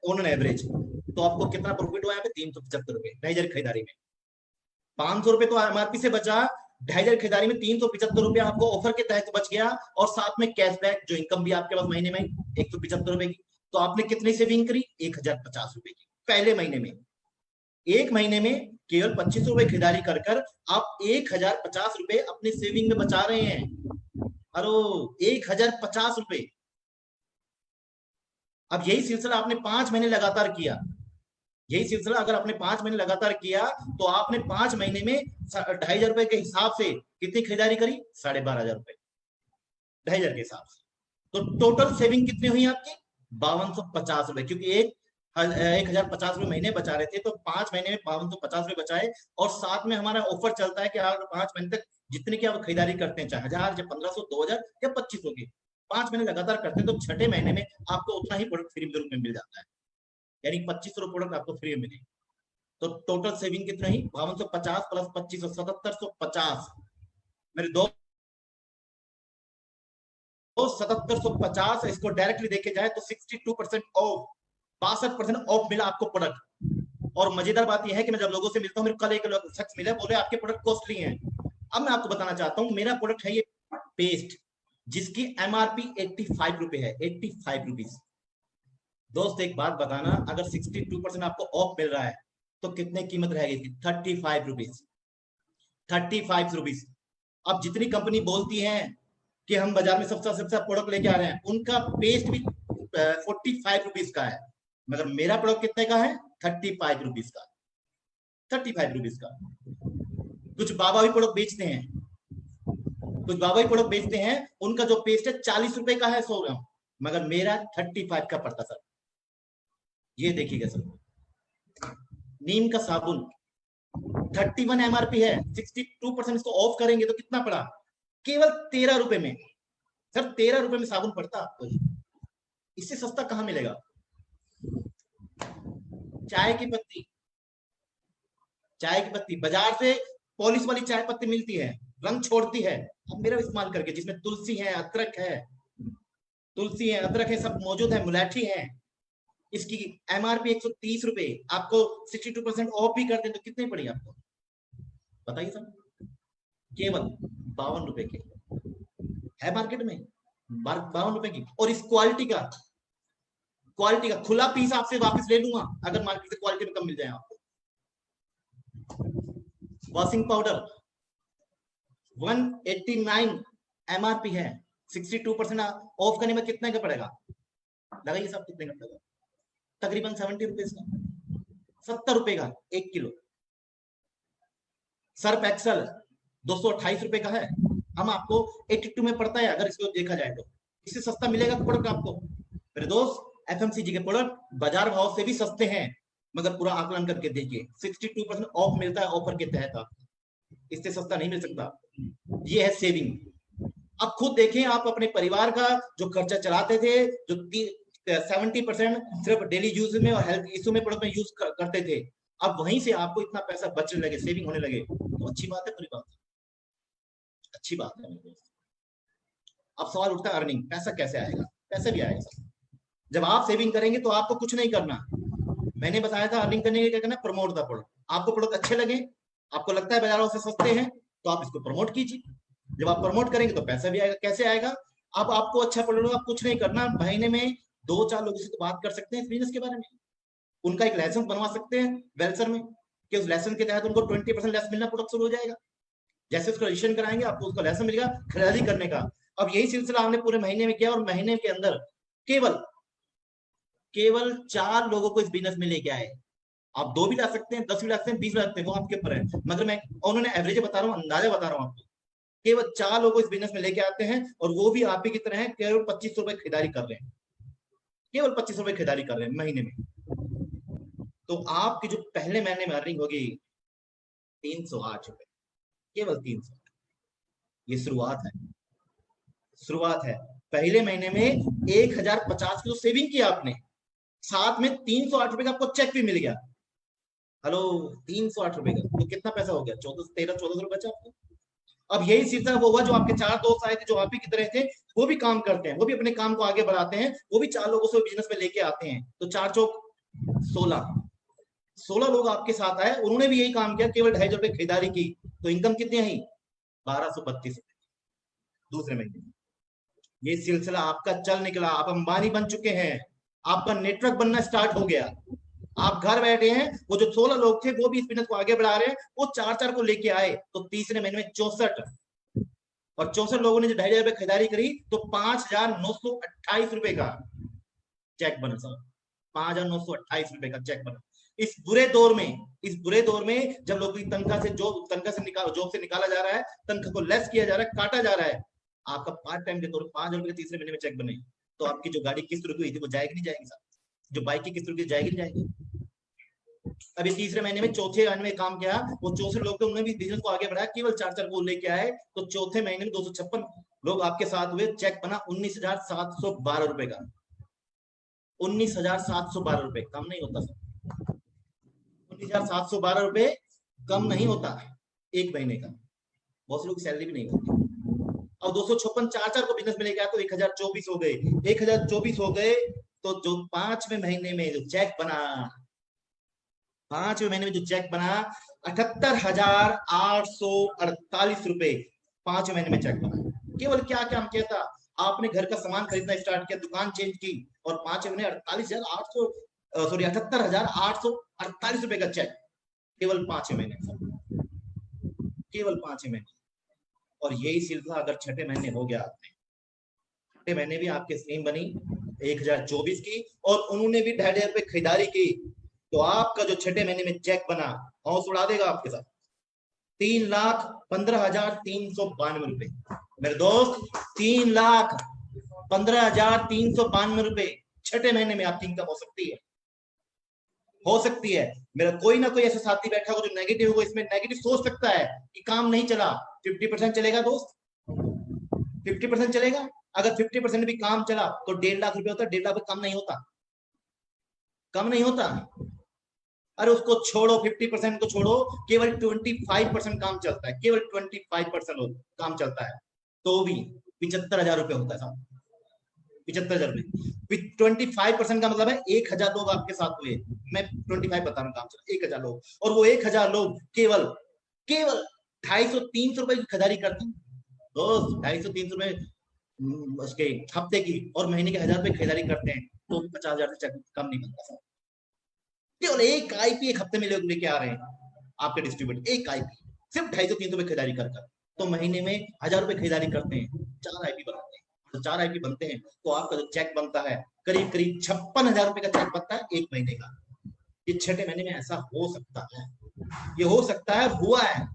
On average, तो आपको कितना प्रॉफिट हुआ यहाँ पे? 375 रुपए 2,500 खरीदारी में। 500 रुपए तो एमआरपी से बचा, 2,500 खरीदारी में 375 रुपया आपको ऑफर के तहत बच गया, और साथ में कैशबैक जो इनकम भी आपके पास महीने में 175 रुपए की। तो आपने कितनी सेविंग करी? 1,050 रुपए की पहले महीने में। एक महीने में केवल 25 रुपए खरीदारी कर कर आप 1,050 रुपए अपने सेविंग में बचा रहे हैं। अरे 1,050 रुपए। अब यही सिलसिला आपने 5 महीने लगातार किया, यही सिलसिला अगर आपने 5 महीने लगातार किया तो आपने 5 महीने में 2,500 रुपए के हिसाब से कितनी खरीदारी करी? 12,500 रुपए 2,500 के हिसाब से। तो टोटल सेविंग कितनी हुई आपकी? 5,250 रुपए, क्योंकि 1,050 रुपए महीने बचा रहे थे, तो 5 महीने में 5,250 रुपए बचाए। और साथ में हमारा ऑफर चलता है कि आप 5 महीने तक जितने की आप खरीदारी करते हैं, चाहे 1,000 या 1,500, 2,000 या 2,500 की, 5 महीने लगातार करते हैं, तो छठे महीने में आपको उतना ही प्रोडक्ट फ्री में मिल जाता है, यानी 2,500 प्रोडक्ट आपको फ्री में मिले। तो टोटल सेविंग कितनी हुई? 5,250 प्लस 2,500, 7,750। मेरे दो 7,750, इसको डायरेक्टली देखे जाए तो 62% ऑफ, 62% ऑफ मिला आपको प्रोडक्ट। और मजेदार बात यह है कि मैं जब लोगों से मिलता हूँ, मेरे कल एक शख्स मिले, बोले आपके प्रोडक्ट कॉस्टली हैं। अब मैं आपको बताना चाहता हूँ, मेरा प्रोडक्ट है ये पेस्ट, जिसकी एमआरपी 85 रुपए है, 85 रुपीज। दोस्त एक बात बताना, अगर 62% आपको ऑफ मिल रहा है तो कितने कीमत रहेगी? 35 रुपीज, 35 रुपीज। अब जितनी कंपनी बोलती है कि हम बाजार में सबसे सस्ता प्रोडक्ट लेके आ रहे हैं, उनका पेस्ट भी 45 रुपीज का है, मगर मेरा प्रोडक्ट कितने का है? 35 रुपीज का, 35 रुपीज का। कुछ बाबा भी प्रोडक्ट बेचते हैं, कुछ बाबा भी प्रोडक्ट बेचते हैं, उनका जो पेस्ट है 40 रुपए का है 100 ग्राम, मगर मेरा 35 का पड़ता सर। ये देखिएगा सर, नीम का साबुन 31 एमआरपी है, 62% इसको ऑफ करेंगे तो कितना पड़ा? केवल 13 रुपए में। सर 13 रुपए में साबुन पड़ता आपको, इससे सस्ता कहां मिलेगा? चाय की पत्ती, चाय की पत्ती बाजार से पॉलिश वाली चाय पत्ती मिलती है, रंग छोड़ती है। अब मेरा इस्तेमाल करके, जिसमें तुलसी है, अदरक है, तुलसी है, अदरक है, सब मौजूद है, मुलाठी है, इसकी एमआरपी 130 रुपए, आपको 62% ऑफ भी करते हैं तो कितने पड़ी आपको बताइए सर? केवल 52 रुपए के है मार्केट में, 52 रुपए की। और इस क्वालिटी का खुला पीस आपसे वापस ले लूंगा अगर मार्केट से क्वालिटी में कम मिल जाए आपको। वॉशिंग पाउडर 189 एमआरपी है, 62% ऑफ करने में कितने का पड़ेगा? लगाइए साहब कितने का पड़ेगा? तकरीबन 70 रुपीज का, 70 रुपए का 1 किलो। सर्फ एक्सल 228 रुपए का है, हम आपको 82 में पड़ता है अगर इसको देखा जाए तो। इससे सस्ता मिलेगा प्रोडक्ट आपको मेरे दोस्त। एफएमसीजी के प्रोडक्ट बाजार भाव से भी सस्ते हैं, मगर पूरा आकलन करके देखिए, 62% ऑफ मिलता है ऑफर के तहत आपको, इससे सस्ता नहीं मिल सकता। ये है सेविंग। अब खुद देखें, आप अपने परिवार का जो खर्चा चलाते थे, जो 70% सिर्फ डेली यूज में और हेल्थ इशू में प्रोडक्ट में यूज करते थे, अब वहीं से आपको इतना पैसा बचने लगे, सेविंग होने लगे, तो अच्छी बात है, पूरी बात अच्छी बात है मेरे दोस्त। अब सवाल उठता है अर्निंग, पैसा कैसे आएगा? पैसे भी आएगा सर, जब आप सेविंग करेंगे तो आपको कुछ नहीं करना। मैंने बताया था अर्निंग करने के क्या करना, प्रमोट द प्रोडक्ट। आपको प्रोडक्ट अच्छे लगे, आपको लगता है बाजारों से सस्ते हैं, तो आप इसको प्रमोट कीजिए। जब आप प्रमोट करेंगे तो पैसा भी आएगा। कैसे आएगा? अब आपको अच्छा प्रोडक्ट, आप कुछ नहीं करना, महीने में 2-4 लोगों से तो बात कर सकते हैं बिजनेस के बारे में, उनका एक लाइसेंस बनवा सकते हैं वेलसर में, कि उस लाइसेंस के तहत उनको 20% लेस मिलना प्रोडक्ट शुरू हो जाएगा। जैसे उसको रजिस्ट्रेशन कराएंगे, आपको उसका लाइसेंस मिलेगा खरीदारी करने का। अब यही सिलसिला हमने पूरे महीने में किया, और महीने के अंदर केवल 4 लोगों को इस बिजनेस में लेके आए। आप 2 भी ला सकते हैं, 10 भी ला सकते हैं, 20 भी ला सकते हैं, वो आपके ऊपर है, मगर मैं उन्होंने एवरेज बता रहा हूँ, अंदाजा बता रहा हूँ आपको। केवल 4 लोगों को इस बिजनेस में लेके आते हैं, और वो भी आप ही की तरह है, केवल 25 रुपए खरीदारी कर रहे हैं, केवल 25 रुपए खरीदारी कर रहे हैं महीने में। तो आपकी जो पहले महीने में अर्निंग होगी 308 रुपए, केवल 300। ये शुरुआत है, शुरुआत है। पहले महीने में 1,050 की तो सेविंग किया आपने, साथ में 308 रुपए का आपको चेक भी मिल गया। हेलो, 308 रुपए का तो कितना पैसा हो गया? 14 रुपए बचा आपको। अब यही सिलसिला वो हुआ, जो आपके 4 दोस्त आए थे, जो आप ही की तरह थे, वो भी काम करते हैं, वो भी अपने काम को आगे बढ़ाते हैं, वो भी 4 लोगों से बिजनेस में लेके आते हैं, तो 4 चौक 16 लोग आपके साथ आए, उन्होंने भी यही काम किया, केवल 250 रुपए खरीदारी की, तो इनकम कितनी आई? 1232 रुपए दूसरे महीने। ये सिलसिला आपका चल निकला, आप अंबानी बन चुके हैं, आपका नेटवर्क बनना स्टार्ट हो गया, आप घर बैठे हैं। वो जो 16 लोग थे वो भी इस बिजनेस को आगे बढ़ा रहे हैं, वो 4 को लेके आए, तो तीसरे महीने में 64, और 64 लोगों ने जो 250 रुपए खरीदारी करी, तो 5,928 रुपए का चेक बना साहब, 5,928 रुपए का चेक बना। इस बुरे दौर में जब लोगों की तनख्वाह से जॉब से निकाला जा रहा है, तनख्वाह को लेस किया जा रहा है, काटा जा रहा है, आपका पार्ट टाइम के तौर पर 5,000 रुपए तीसरे महीने में चेक बने, तो आपकी जो गाड़ी किस्त रुकी हुई थी वो जाएगी नहीं जाएगी साहब? जो बाइक की किस्त रुकी जाएगी नहीं जाएगी? अभी तीसरे महीने में चौथे महीने में काम किया, वो 64 लोग थे, उन्होंने भी बिजनेस को आगे बढ़ाया, केवल 4 को लेके आए, तो चौथे महीने में 256 लोग आपके साथ हुए, चेक बना 19,712 रुपए का। 19,712 रुपए कम नहीं होता सर, 19,712 रुपए कम नहीं होता एक महीने का, बहुत से लोग सैलरी भी नहीं होती। और 256 4 को बिजनेस में लेके आया, तो 1024 हो गए, 1024 हो गए, तो जो 5वें महीने में जो चेक बना, 5वें महीने में जो चेक बना 78,848 रुपए 5वें महीने में चेक बना। केवल क्या क्या हम कहता, आपने घर का सामान खरीदना स्टार्ट किया, दुकान चेंज की, और 5वें महीने 78,848 रुपए का चेक, केवल 5वें महीने, केवल 5वें महीने। और यही सिलसिला अगर 6ठे महीने हो गया, छठे महीने भी आपकी स्कीम बनी 1024 की, और उन्होंने भी 250 रुपए खरीदारी की, तो आपका जो 6ठे महीने में चेक बना, हौस उड़ा देगा आपके साथ, 3,15,392 रुपए। मेरे दोस्त, 3,15,392 रुपए 6ठे महीने में आपकी इनकम हो सकती है। मेरा कोई ना कोई ऐसा साथी बैठा हो जो नेगेटिव हो, इसमें नेगेटिव सोच सकता है कि काम नहीं चला। 50% चलेगा दोस्त, 50% चलेगा। अगर 50% भी काम चला तो 1.5 लाख रुपए होता है, 1.5 लाख कम नहीं होता, कम नहीं होता। अरे उसको छोड़ो, 50% को छोड़ो, केवल 25% काम चलता है, केवल 25% काम चलता है, तो भी 75,000 रुपए होता है साहब, 75,000 रुपए। 25% का मतलब है 1,000 लोग आपके साथ हुए, मैं 25 बता रहा हूँ काम चला, 1,000 लोग, और वो 1,000 लोग केवल 250-300 रुपए की खरीदारी करते हैं दोस्त, 250-300 रुपए उसके हफ्ते की, और महीने के 1,000 रुपए खरीदारी करते हैं, तो 50,000 से कम नहीं बनता। केवल एक आईपी एक हफ्ते में लोग लेके आ रहे हैं आपके डिस्ट्रीब्यूटर, एक आईपी सिर्फ 250-300 रुपए खरीदारी कर, तो महीने में 1,000 रुपए खरीदारी करते हैं, 4 आईपी बनाते हैं, तो 4 आईपी बनते हैं, तो आपका जो चेक बनता है करीब 56,000 रुपए का चेक बनता है एक महीने का। ये 6ठे महीने में ऐसा हो सकता है, ये हो सकता है, हुआ है।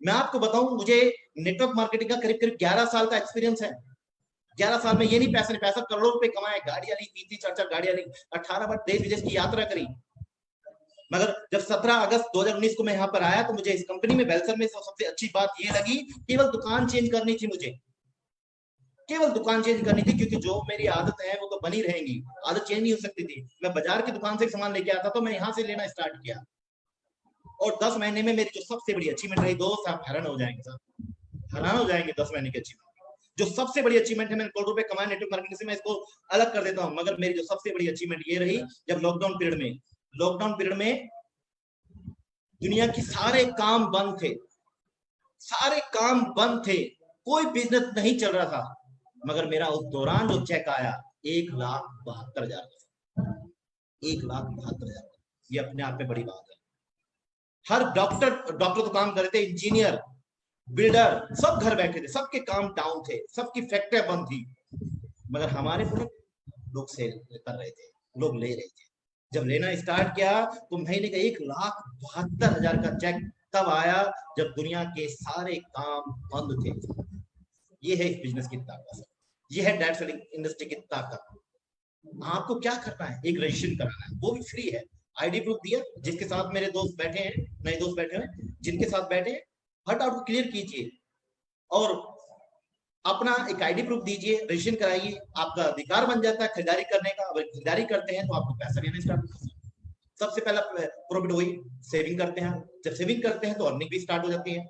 मैं आपको बताऊं, मुझे नेटवर्क मार्केटिंग का करीब 11 साल का एक्सपीरियंस है। 11 साल में ये नहीं पैसा करोड़ों रुपए कमाए, गाड़ियां ली, 3-4 गाड़ियां ली, 18 बार देश विदेश की यात्रा करी। मगर जब 17 अगस्त 2019 को मैं यहाँ पर आया, तो मुझे इस कंपनी में बेलसर में सबसे अच्छी बात ये लगी, केवल दुकान चेंज करनी थी मुझे, केवल दुकान चेंज करनी थी, क्योंकि जो मेरी आदत है वो तो बनी रहेंगी, आदत चेंज नहीं हो सकती थी। मैं बाजार की दुकान से सामान लेके आता, तो मैं यहाँ से लेना स्टार्ट किया, और 10 महीने में मेरी जो सबसे बड़ी अचीवमेंट रही दोस्त, आप हैरान हो जाएंगे साहब, हैरान हो जाएंगे। 10 महीने की अचीवमेंट, जो सबसे बड़ी अचीवमेंट है, मैंने करोड़ रुपए कमाए नेटवर्क मार्केटिंग से, मैं इसको अलग कर देता हूं, मगर मेरी जो सबसे बड़ी अचीवमेंट ये रही, जब लॉकडाउन पीरियड में दुनिया की सारे काम बंद थे, सारे काम बंद थे, कोई बिजनेस नहीं चल रहा था, मगर मेरा उस दौरान जो चेक आया 1,72,000, 1,72,000, ये अपने आप में बड़ी बात है। हर डॉक्टर तो काम कर रहे थे, इंजीनियर, बिल्डर, सब घर बैठे थे, सबके काम डाउन थे, सबकी फैक्ट्रियां बंद थी, मगर हमारे प्रोडक्ट लोग सेल कर रहे थे, लोग ले रहे थे। जब लेना स्टार्ट किया, तो महीने का 1,72,000 का चेक तब आया जब दुनिया के सारे काम बंद थे। ये है इस बिजनेस की ताकत, ये है डायरेक्ट सेलिंग इंडस्ट्री की ताकत। आपको क्या करना है, एक रजिस्ट्रेशन कराना है, वो भी फ्री है। आईडी प्रूफ दिया, जिसके साथ मेरे दोस्त बैठे हैं, नए दोस्त बैठे हैं, जिनके साथ बैठे, हर डाउट को क्लियर कीजिए, और अपना एक आईडी प्रूफ दीजिए, रजिस्ट्रेशन कराइए, आपका अधिकार बन जाता है खरीदारी करने का। अगर खरीदारी करते हैं तो आपको पैसा देना स्टार्ट होता है। सबसे पहला प्रॉफिट वही सेविंग करते हैं, जब सेविंग करते हैं तो अर्निंग भी स्टार्ट हो जाती है।